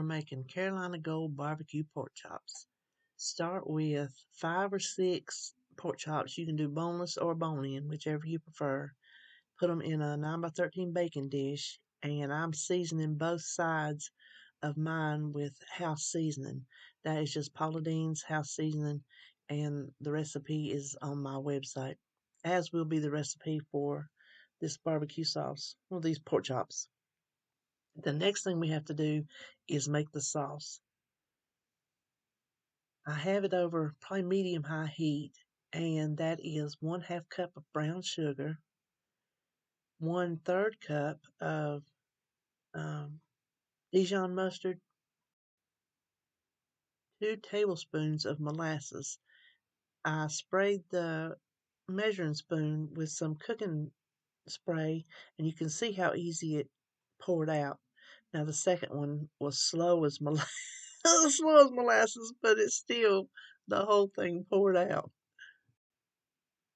making Carolina Gold barbecue pork chops. Start with 5 or 6 pork chops. You can do boneless or bone-in, whichever you prefer. Put them in a 9x13 baking dish, and I'm seasoning both sides of mine with house seasoning. That is just Paula Deen's house seasoning, and the recipe is on my website, as will be the recipe for this barbecue sauce, well, these pork chops. The next thing we have to do is make the sauce. I have it over probably medium-high heat, and that is 1/2 cup of brown sugar, 1/3 cup of Dijon mustard, 2 tablespoons of molasses. I sprayed the measuring spoon with some cooking spray, and you can see how easy it poured out. Now the second one was slow as molasses, but it's still the whole thing poured out.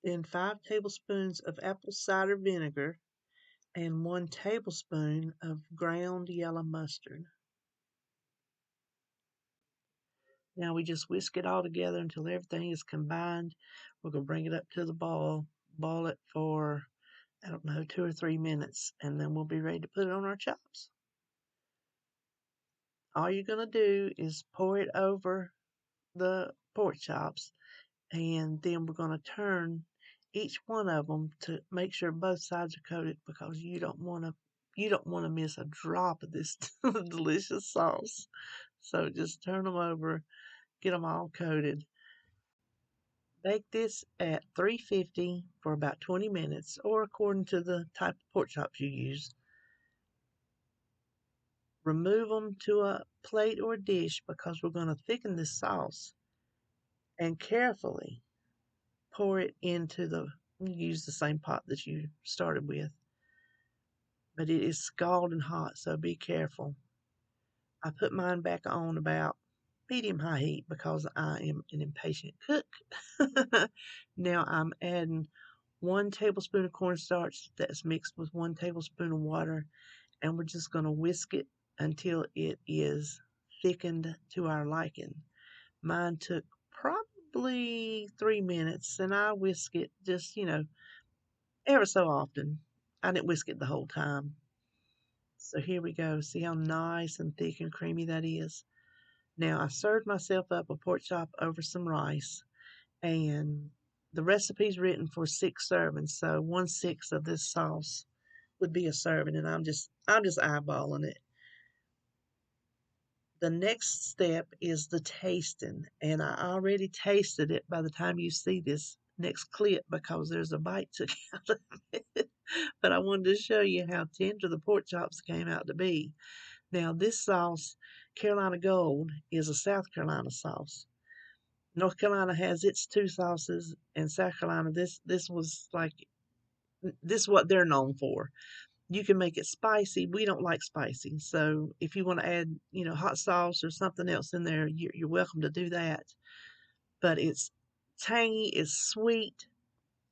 Then 5 tablespoons of apple cider vinegar and 1 tablespoon of ground yellow mustard. Now we just whisk it all together until everything is combined. We're going to bring it up to the boil it for, 2 or 3 minutes, and then we'll be ready to put it on our chops. All you're going to do is pour it over the pork chops, and then we're going to turn each one of them to make sure both sides are coated, because you don't want to miss a drop of this delicious sauce. So just turn them over, get them all coated. Bake this at 350 for about 20 minutes, or according to the type of pork chops you use. Remove them to a plate or dish, because we're going to thicken this sauce, and carefully pour it into use the same pot that you started with. But it is scalding hot, so be careful. I put mine back on about medium-high heat because I am an impatient cook. Now I'm adding 1 tablespoon of cornstarch that's mixed with 1 tablespoon of water, and we're just going to whisk it until it is thickened to our liking. Mine took probably 3 minutes, and I whisk it just, ever so often. I didn't whisk it the whole time. So here we go. See how nice and thick and creamy that is? Now I served myself up a pork chop over some rice, and the recipe's written for 6 servings, so 1/6 of this sauce would be a serving, and I'm just eyeballing it. The next step is the tasting, and I already tasted it by the time you see this next clip, because there's a bite took out of it. But I wanted to show you how tender the pork chops came out to be. Now this sauce, Carolina Gold, is a South Carolina sauce. North Carolina has its 2 sauces, and South Carolina, this is what they're known for. You can make it spicy. We don't like spicy. So if you want to add, hot sauce or something else in there, you're welcome to do that. But it's tangy, it's sweet.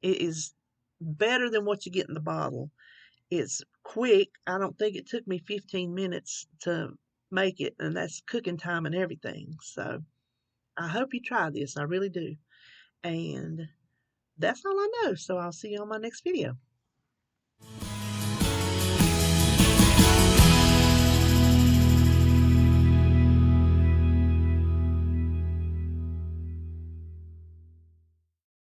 It is better than what you get in the bottle. It's quick. I don't think it took me 15 minutes to make it, and that's cooking time and everything. So I hope you try this. I really do. And that's all I know. So I'll see you on my next video.